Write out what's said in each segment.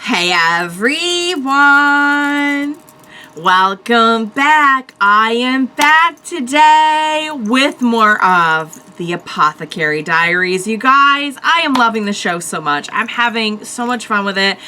Hey everyone! Welcome back. I am back today with more of the Apothecary Diaries. You guys, I am loving the show so much. I'm having so much fun with it.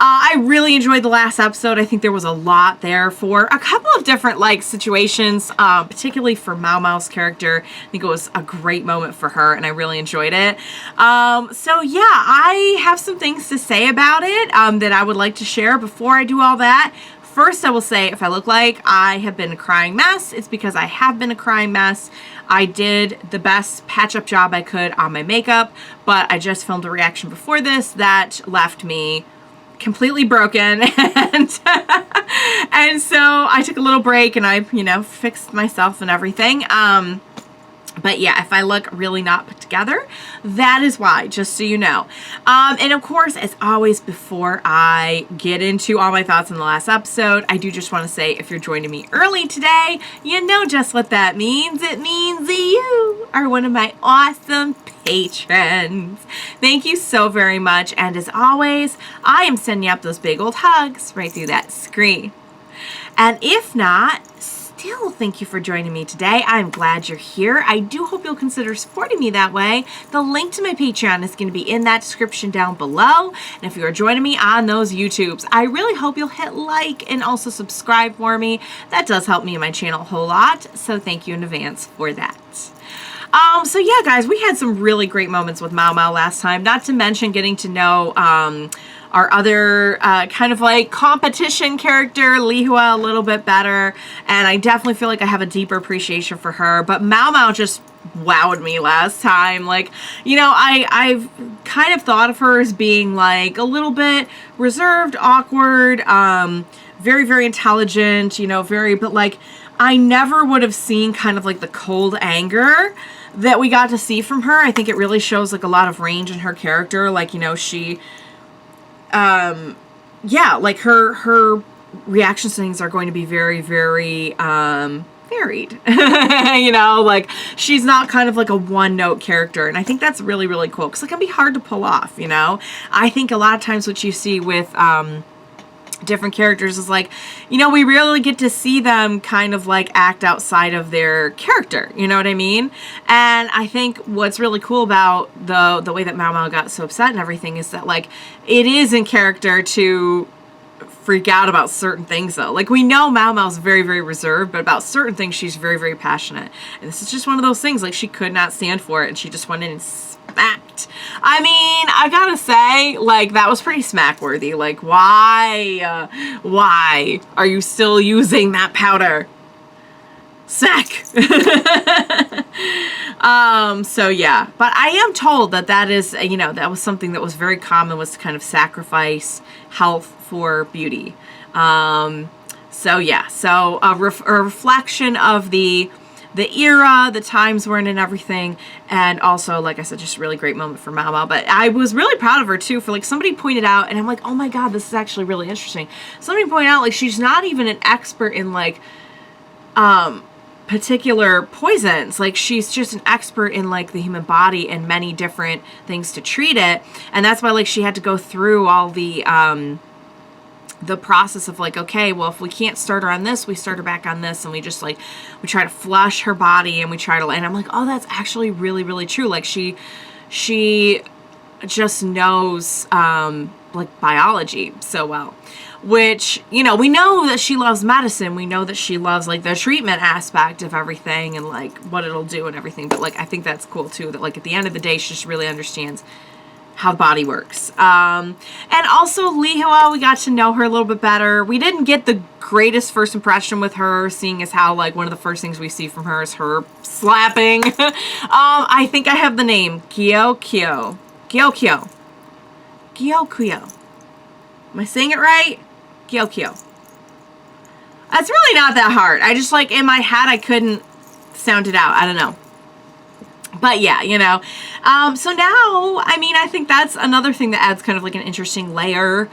I really enjoyed the last episode. I think there was a lot there for a couple of different situations, particularly for Mau Mau's character. I think it was a great moment for her and I really enjoyed it. So yeah, I have some things to say about it that I would like to share before I do all that. First, I will say, if I look like I have been a crying mess, it's because I have been a crying mess. I did the best patch-up job I could on my makeup, but I just filmed a reaction before this that left me completely broken, and so I took a little break and I, fixed myself and everything. But yeah, if I look really not put together, that is why, just so you know. And of course, as always, before I get into all my thoughts on the last episode, I do just want to say, if you're joining me early today, you know just what that means. It means that you are one of my awesome patrons. Thank you so very much. And as always, I am sending you up those big old hugs right through that screen. And if not, still, thank you for joining me today. I'm glad you're here. I do hope you'll consider supporting me that way. The link to my Patreon is going to be in that description down below. And if you are joining me on those YouTubes, I really hope you'll hit like and also subscribe for me. That does help me and my channel a whole lot. So thank you in advance for that. So yeah, guys, we had some really great moments with Mau Mau last time, not to mention getting to know, our other kind of competition character, Lihua, a little bit better. And I definitely feel like I have a deeper appreciation for her. But Mau Mau just wowed me last time. I've kind of thought of her as being a little bit reserved, awkward, very, very intelligent, but I never would have seen kind of the cold anger that we got to see from her. I think it really shows a lot of range in her character. She... her reactions to things are going to be very, very, varied. She's not kind of a one-note character, and I think that's really, really cool, because it can be hard to pull off, I think a lot of times what you see with, different characters is we really get to see them kind of act outside of their character, you know what I mean? And I think what's really cool about the way that Mau Mau got so upset and everything is that it is in character to freak out about certain things though. We know Mau Mau's very, very reserved, but about certain things she's very, very passionate. And this is just one of those things, she could not stand for it and she just went in and smacked. I mean, I gotta say, that was pretty smack-worthy. Why are you still using that powder? Smack! So yeah, but I am told that is, that was something that was very common, was to kind of sacrifice health for beauty. So yeah, so a reflection of the era, the times we're in and everything, and also, like I said, just a really great moment for Mau Mau. But I was really proud of her too, for somebody pointed out, and I'm like, oh my god, this is actually really interesting. Somebody pointed out she's not even an expert in particular poisons. She's just an expert in the human body and many different things to treat it, and that's why she had to go through all the process of okay, well, if we can't start her on this, we start her back on this, and we just we try to flush her body, and we try to, and I'm oh, that's actually really, really true. She just knows biology so well, which, we know that she loves medicine. We know that she loves the treatment aspect of everything and what it'll do and everything. But I think that's cool too, that at the end of the day, she just really understands how the body works. And also Lihua, we got to know her a little bit better. We didn't get the greatest first impression with her, seeing as how one of the first things we see from her is her slapping. I think I have the name. Gyokyo. Am I saying it right? Gyokyo. That's really not that hard. I just in my head I couldn't sound it out. I don't know. But yeah, so now, I mean, I think that's another thing that adds kind of an interesting layer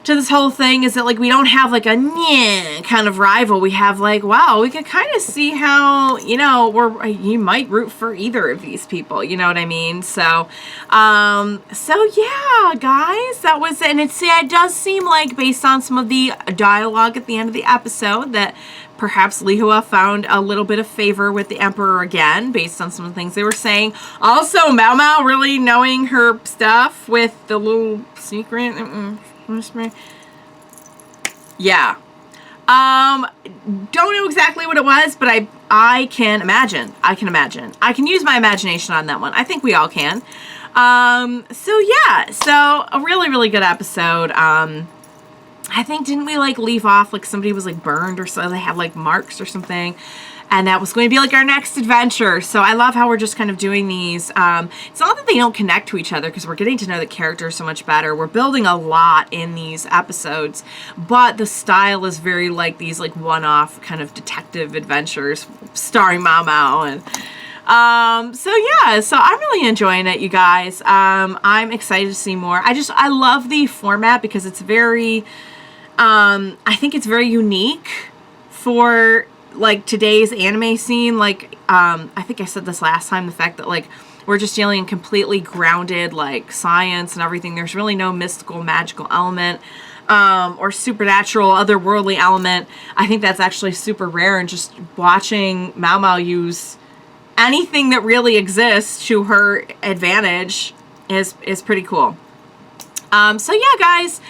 to this whole thing is that, like, we don't have, like, a nyeh kind of rival. We have, like, wow, we could kind of see how, you know, you might root for either of these people, you know what I mean? So, yeah, guys, that was it. And it does seem like, based on some of the dialogue at the end of the episode, that perhaps Lihua found a little bit of favor with the Emperor again, based on some of the things they were saying. Also, Mao Mao really knowing her stuff with the little secret. Yeah. Don't know exactly what it was, but I can imagine. I can use my imagination on that one. I think we all can. So yeah. So a really, really good episode. I think, didn't we, like, leave off, like, somebody was, like, burned or so, they have, like, marks or something, and that was going to be, like, our next adventure. So I love how we're just kind of doing these. It's not that they don't connect to each other, because we're getting to know the characters so much better. We're building a lot in these episodes, but the style is very, like, these, like, one-off kind of detective adventures starring Mao Mao. And so yeah, so I'm really enjoying it, you guys. I'm excited to see more. I love the format because it's very, I think it's very unique for, like, today's anime scene. Like, I think I said this last time, the fact that, like, we're just dealing in completely grounded, like, science and everything. There's really no mystical, magical element, or supernatural, otherworldly element. I think that's actually super rare, and just watching Mao Mao use anything that really exists to her advantage is pretty cool. So yeah, guys,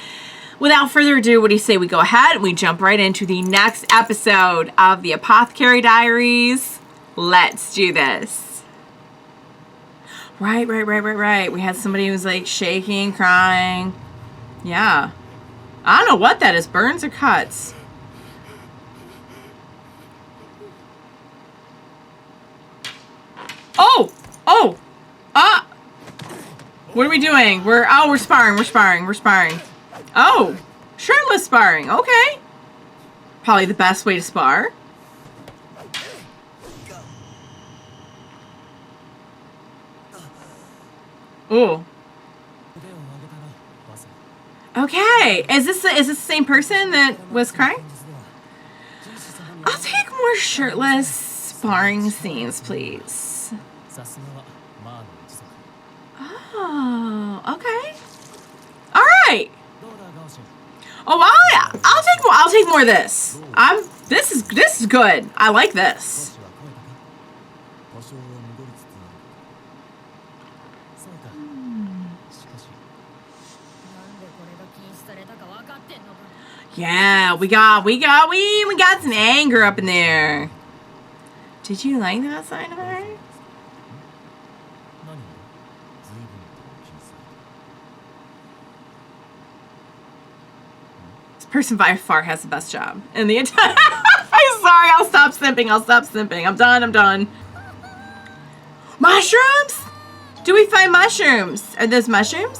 without further ado, what do you say we go ahead and we jump right into the next episode of the Apothecary Diaries? Let's do this. Right. We had somebody who was, like, shaking, crying. Yeah. I don't know what that is, burns or cuts. What are we doing? We're sparring. Oh, shirtless sparring. Okay. Probably the best way to spar. Ooh. Okay. Is this the same person that was crying? I'll take more shirtless sparring scenes, please. Oh, okay. All right. Oh, well, I'll take more of this. This is good. I like this. Yeah, we got some anger up in there. Did you like that side of her? This person by far has the best job in the entire. I'm sorry. I'll stop simping. I'm done. Mushrooms? Do we find mushrooms? Are those mushrooms?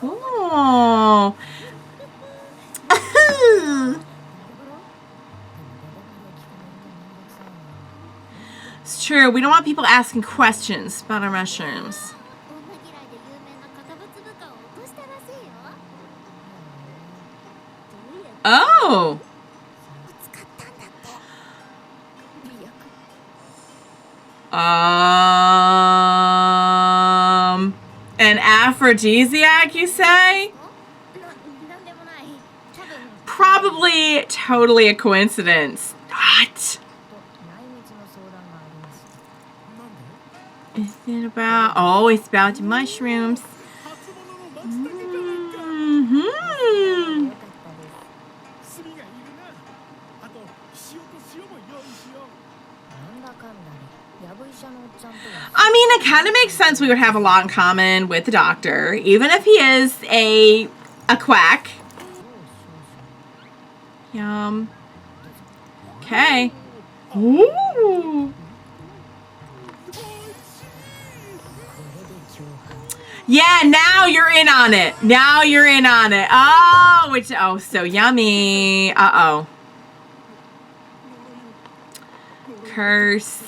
Oh. It's true. We don't want people asking questions about our mushrooms. Oh. An aphrodisiac, you say? Probably totally a coincidence. What? Is it about? Oh, it's about the mushrooms. Mm-hmm. I mean, it kind of makes sense we would have a lot in common with the doctor, even if he is a quack. Yum. Okay. Ooh. Yeah, now you're in on it. Oh, so yummy. Uh-oh. Curse.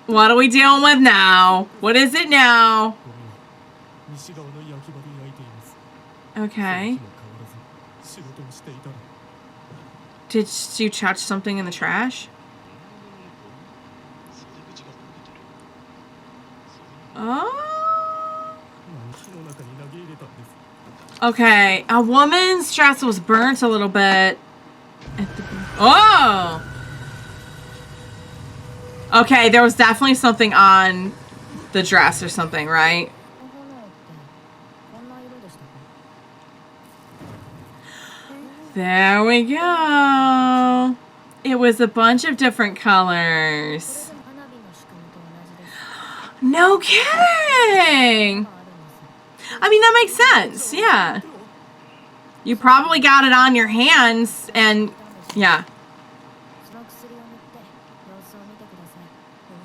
What are we dealing with now? What is it now? Okay. Did you touch something in the trash? Oh. Okay. A woman's dress was burnt a little bit. Oh. Okay, there was definitely something on the dress or something, right? There we go. It was a bunch of different colors. No kidding. I mean, that makes sense. Yeah. You probably got it on your hands and yeah.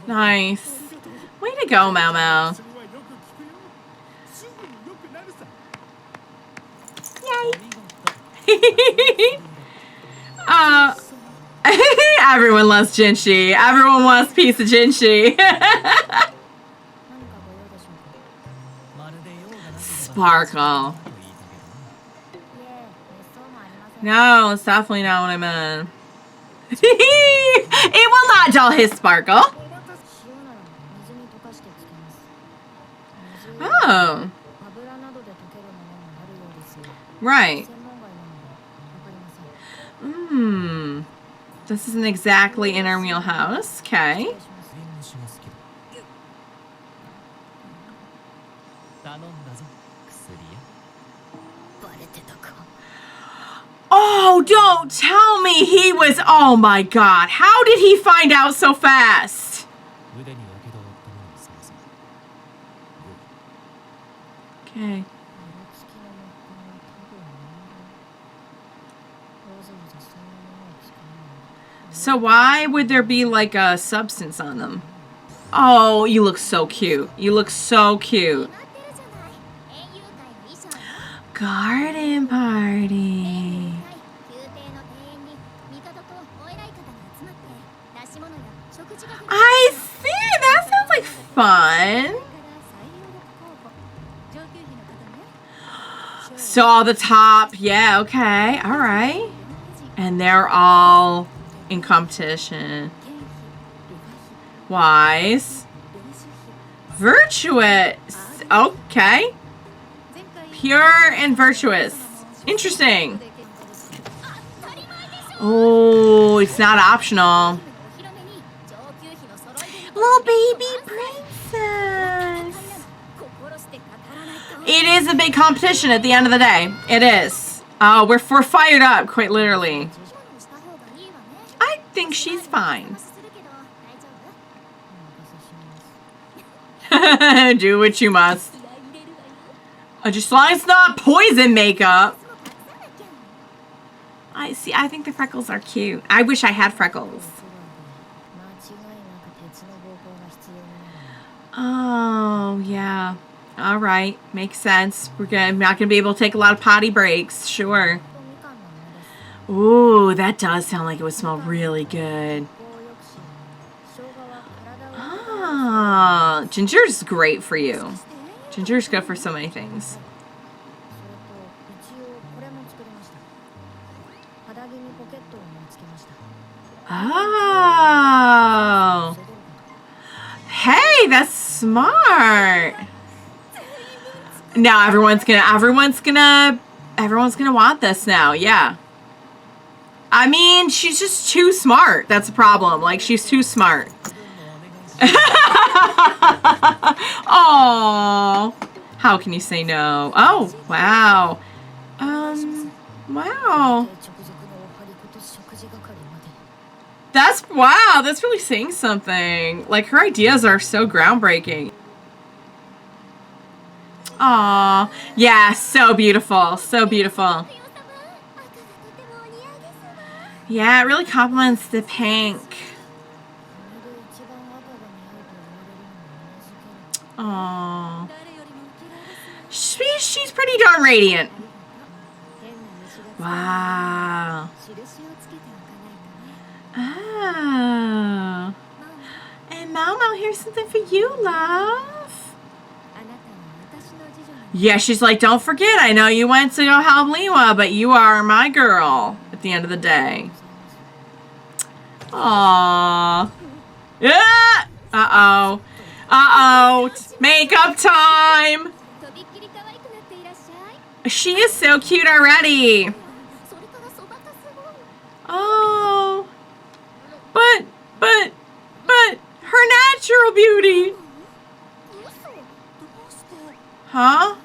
Nice. Way to go, Mau Mau. Yay. Everyone loves Jinshi. Everyone wants a piece of Jinshi. Sparkle. No, it's definitely not what I meant. It will not dull his sparkle. Oh. Right. This isn't exactly in our wheelhouse. Okay. Oh, don't tell me he was... Oh my god. How did he find out so fast? Okay. So why would there be like a substance on them? Oh, you look so cute. You look so cute. Garden party. I see. That sounds like fun. Saw the top. Yeah, okay. All right. And they're all in competition. Wise. Virtuous. Okay. Pure and virtuous. Interesting. Oh, it's not optional. Little baby princess. It is a big competition at the end of the day. It is. Oh, we're fired up, quite literally. I think she's fine. Do what you must. Just as long as it's not poison makeup. I see. I think the freckles are cute. I wish I had freckles. Oh, yeah. All right. Makes sense. I'm not going to be able to take a lot of potty breaks. Sure. Ooh, that does sound like it would smell really good. Ah, ginger's great for you. Ginger's good for so many things. Oh. Hey, that's smart. Now everyone's gonna want this now. Yeah. I mean, she's just too smart. That's a problem. Like, she's too smart. Oh, how can you say no? Oh, wow. Wow. Wow, that's really saying something. Like, her ideas are so groundbreaking. Aw, yeah, so beautiful, so beautiful. Yeah, it really complements the pink. Aww. She's pretty darn radiant. Wow. Oh. And Mau Mau, here's something for you, love. Yeah, she's like, don't forget, I know you went to go help Liwa, but you are my girl at the end of the day. Aww. Yeah! Uh-oh. Uh-oh. Makeup time! She is so cute already. Oh. But her natural beauty. Huh?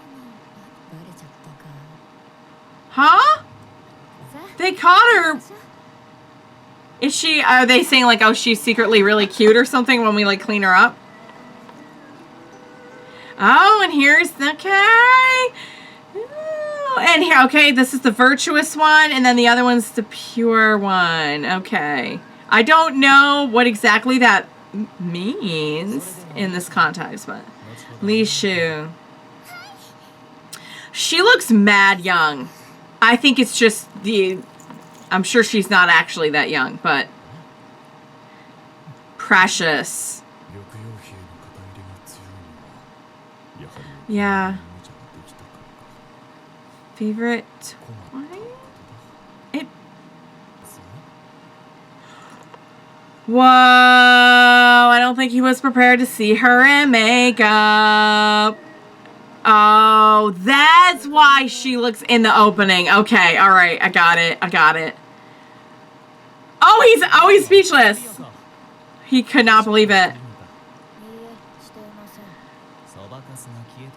Huh? They caught her. Is she, are they saying like, oh, she's secretly really cute or something when we like clean her up? Oh, and here's, okay. Ooh, and here, okay, this is the virtuous one, and then the other one's the pure one. Okay. I don't know what exactly that means in this context, but Li Shu. She looks mad young. I think it's just the... I'm sure she's not actually that young, but... Precious. Yeah. Favorite wine? Whoa! I don't think he was prepared to see her in makeup. Oh, that's why she looks in the opening. Okay, all right, I got it. I got it. Oh, he's speechless. He could not believe it.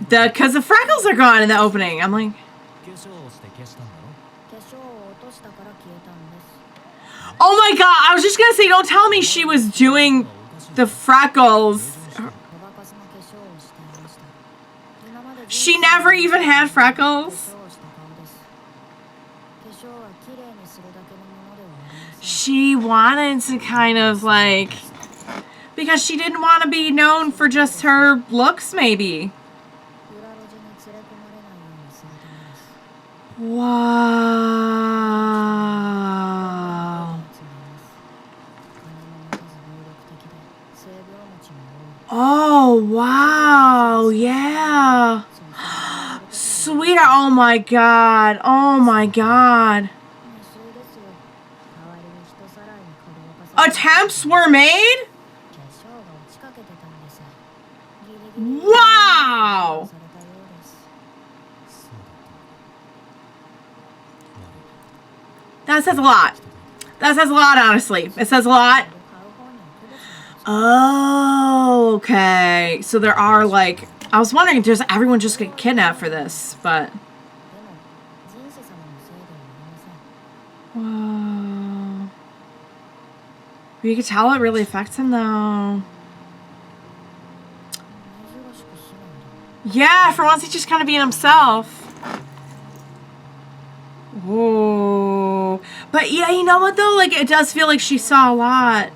Because the freckles are gone in the opening. I'm like, oh my god! I was just gonna say, don't tell me she was doing the freckles. She never even had freckles. She wanted to kind of like, because she didn't want to be known for just her looks, maybe. Wow. Oh, wow. Yeah. Sweetheart. Oh, my God. Oh, my God. Attempts were made? Wow. That says a lot. That says a lot, honestly. It says a lot. Oh, okay. So there are, like... I was wondering, does everyone just get kidnapped for this? But... Whoa. You can tell it really affects him, though. Yeah, for once he's just kind of being himself. Whoa. But yeah, you know what though? Like, it does feel like she saw a lot.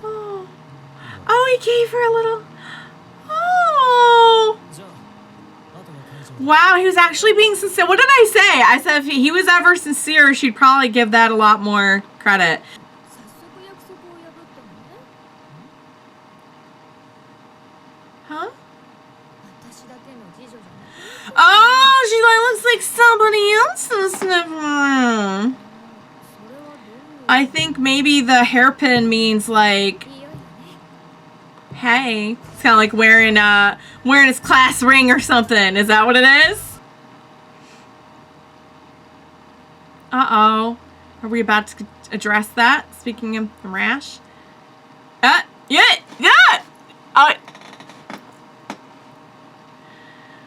Oh. Oh, he gave her a little... Oh. Wow, he was actually being sincere. What did I say? I said if he was ever sincere, she'd probably give that a lot more credit. Huh? Oh, she like looks like somebody else's sniffing. I think maybe the hairpin means like, hey, it's kind of like wearing his class ring or something. Is that what it is? Uh-oh. Are we about to address that? Speaking of the rash? Yeah.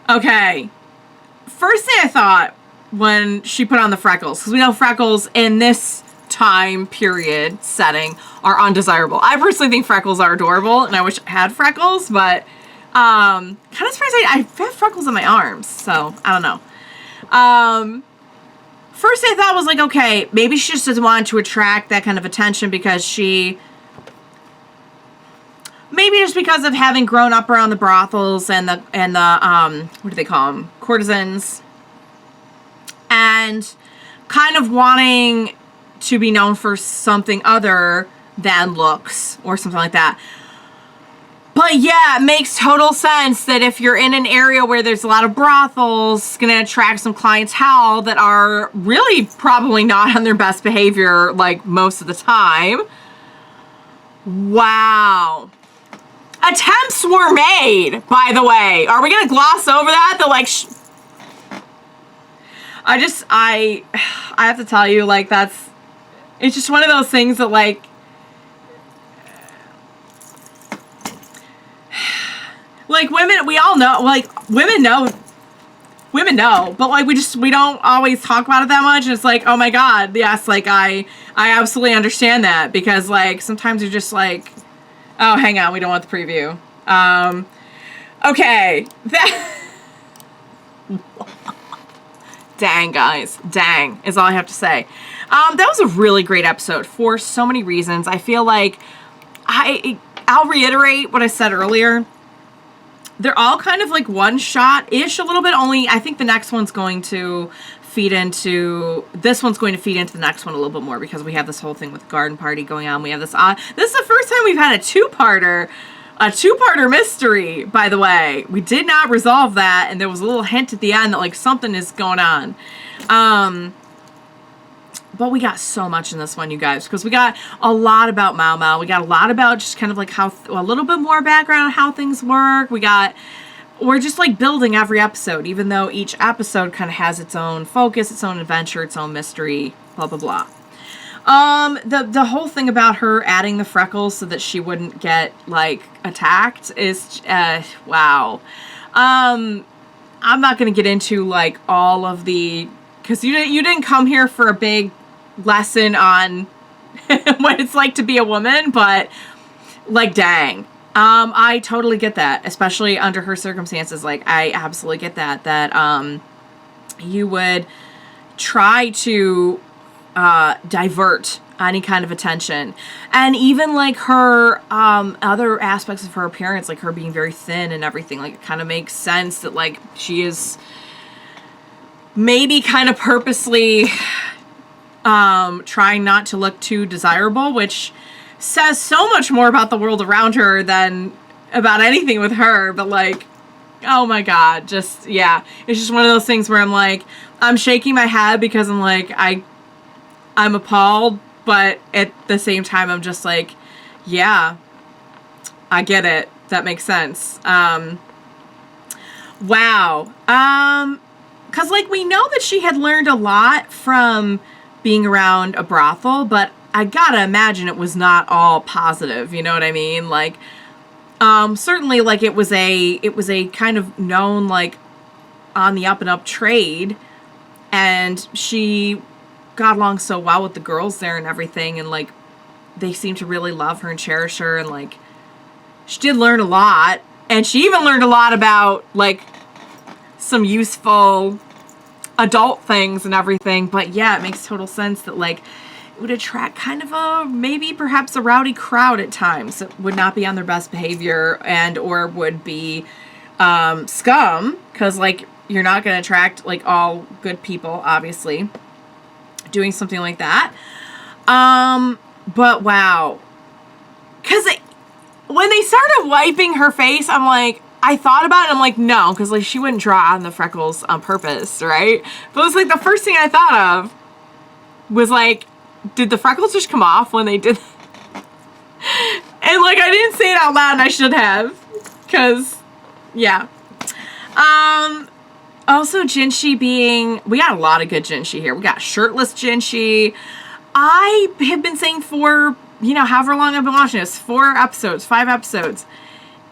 Okay. First thing I thought when she put on the freckles, because we know freckles in this time period setting are undesirable. I personally think freckles are adorable, and I wish I had freckles, but kind of surprised I have freckles on my arms, so I don't know. First thing I thought was like, okay, maybe she just doesn't want to attract that kind of attention because she... Maybe just because of having grown up around the brothels and the what do they call them? Courtesans. And kind of wanting to be known for something other than looks or something like that. But yeah, it makes total sense that if you're in an area where there's a lot of brothels, it's going to attract some clientele that are really probably not on their best behavior, like, most of the time. Wow. Attempts were made, by the way. Are we going to gloss over that? The, like, I have to tell you, like, it's just one of those things that, like, women, we all know, like, women know, but, like, we don't always talk about it that much, and it's like, oh my god, yes, like, I absolutely understand that, because, like, sometimes you're just like, oh, hang on, we don't want the preview. Okay, dang, guys, dang, is all I have to say. That was a really great episode for so many reasons. I feel like, I'll reiterate what I said earlier. They're all kind of like one-shot-ish a little bit, only I think the next one's going to feed into, this one's going to feed into the next one a little bit more, because we have this whole thing with the garden party going on. We have this is the first time we've had a two-parter mystery, by the way. We did not resolve that, and there was a little hint at the end that, like, something is going on. But we got so much in this one, you guys, because we got a lot about Mau Mau. We got a lot about just kind of like how, a little bit more background on how things work. We're just like building every episode, even though each episode kind of has its own focus, its own adventure, its own mystery, blah, blah, blah. The whole thing about her adding the freckles so that she wouldn't get, like, attacked is, wow. I'm not going to get into, like, all of the, because you didn't come here for a big lesson on what it's like to be a woman, but, like, dang. I totally get that, especially under her circumstances. Like, I absolutely get that you would try to divert any kind of attention. And even, like, her other aspects of her appearance, like her being very thin and everything, like, it kind of makes sense that, like, she is maybe kind of purposely trying not to look too desirable, which says so much more about the world around her than about anything with her. But, like, oh my god, just, yeah, it's just one of those things where I'm like, I'm shaking my head because I'm like, I'm appalled, but at the same time I'm just like, yeah, I get it, that makes sense. Wow. Because, like, we know that she had learned a lot from being around a brothel, but I gotta imagine it was not all positive, you know what I mean? Like, certainly, like, it was a kind of known, like, on the up and up trade, and she got along so well with the girls there and everything, and, like, they seemed to really love her and cherish her, and, like, she did learn a lot, and she even learned a lot about, like, some useful adult things and everything. But yeah, it makes total sense that, like, it would attract kind of a, maybe perhaps a rowdy crowd at times that would not be on their best behavior and or would be scum, because, like, you're not going to attract, like, all good people, obviously, doing something like that. But wow, because when they started wiping her face, I'm like, I thought about it, I'm like, no, because, like, she wouldn't draw on the freckles on purpose, right? But it was, like, the first thing I thought of was, like, did the freckles just come off when they did and, like, I didn't say it out loud, and I should have, because, yeah. Also, Jinshi being, we got a lot of good Jinshi here. We got shirtless Jinshi. I have been saying for, you know, however long I've been watching this, 5 episodes,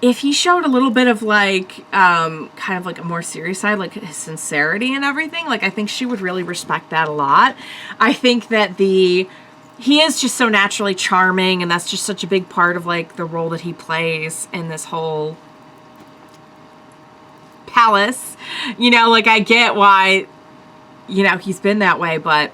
if he showed a little bit of, like, kind of, like, a more serious side, like his sincerity and everything, like, I think she would really respect that a lot. I think that he is just so naturally charming, and that's just such a big part of, like, the role that he plays in this whole palace. You know, like, I get why, you know, he's been that way, but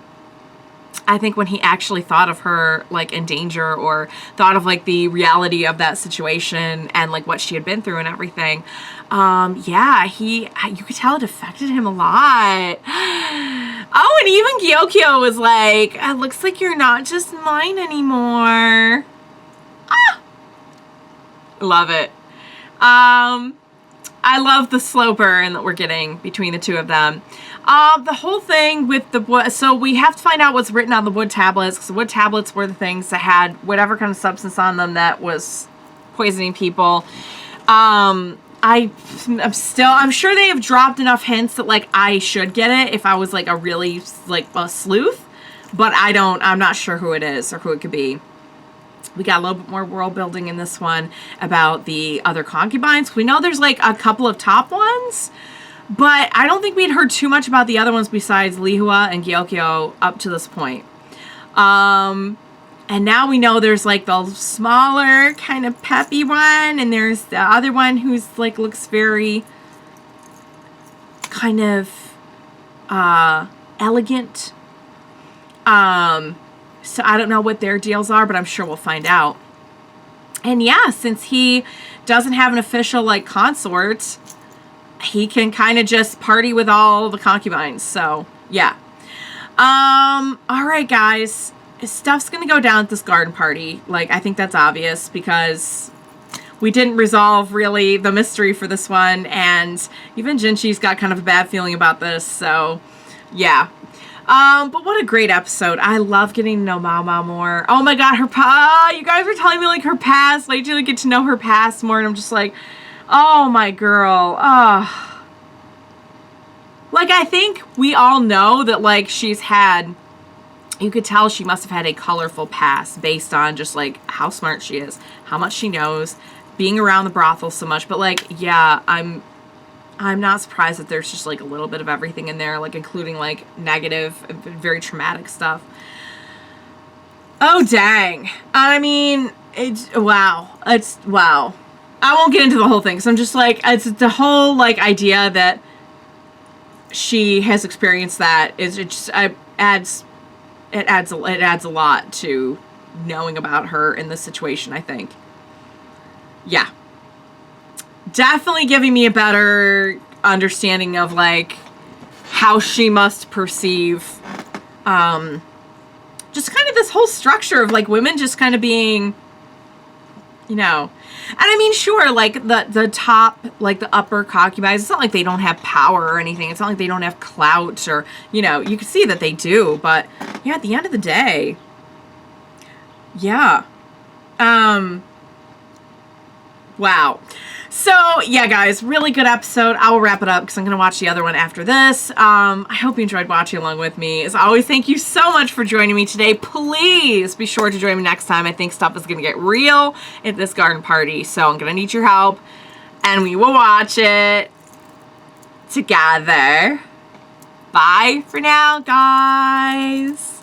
I think when he actually thought of her, like, in danger, or thought of, like, the reality of that situation and, like, what she had been through and everything, yeah, you could tell it affected him a lot. Oh, and even Gyokyo was like, it looks like you're not just mine anymore. Ah! Love it. I love the slow burn that we're getting between the two of them. The whole thing with the wood, so we have to find out what's written on the wood tablets, because the wood tablets were the things that had whatever kind of substance on them that was poisoning people. I'm sure they have dropped enough hints that, like, I should get it if I was, like, a really, like, a sleuth, but I'm not sure who it is or who it could be. We got a little bit more world building in this one about the other concubines. We know there's, like, a couple of top ones, but I don't think we'd heard too much about the other ones besides Lihua and Gyokyo up to this point. And now we know there's, like, the smaller, kind of peppy one, and there's the other one who's, like, looks very kind of elegant. So I don't know what their deals are, but I'm sure we'll find out. And yeah, since he doesn't have an official, like, consort, he can kind of just party with all the concubines. So yeah. All right, guys. Stuff's gonna go down at this garden party. Like, I think that's obvious because we didn't resolve really the mystery for this one, and even Jinchi's got kind of a bad feeling about this. So yeah. But what a great episode. I love getting to know Mao Mao more. Oh my god, you guys were telling me, like, her past. Like, you get to know her past more, and I'm just like, oh my girl. Like, I think we all know that, like, she's had, you could tell she must have had a colorful past based on just, like, how smart she is, how much she knows, being around the brothel so much. But, like, yeah, I'm not surprised that there's just, like, a little bit of everything in there, like, including, like, negative, very traumatic stuff. Oh, dang. I mean, wow. I won't get into the whole thing, because I'm just, like, it's the whole, like, idea that she has experienced that it adds a lot to knowing about her in this situation, I think. Yeah. Definitely giving me a better understanding of, like, how she must perceive just kind of this whole structure of, like, women just kind of being, you know. And I mean, sure, like, the top, like, the upper concubines, it's not like they don't have power or anything. It's not like they don't have clout or, you know, you can see that they do. But yeah, at the end of the day, yeah. Wow. So, yeah, guys, really good episode. I will wrap it up because I'm going to watch the other one after this. I hope you enjoyed watching along with me. As always, thank you so much for joining me today. Please be sure to join me next time. I think stuff is going to get real at this garden party, so I'm going to need your help, and we will watch it together. Bye for now, guys.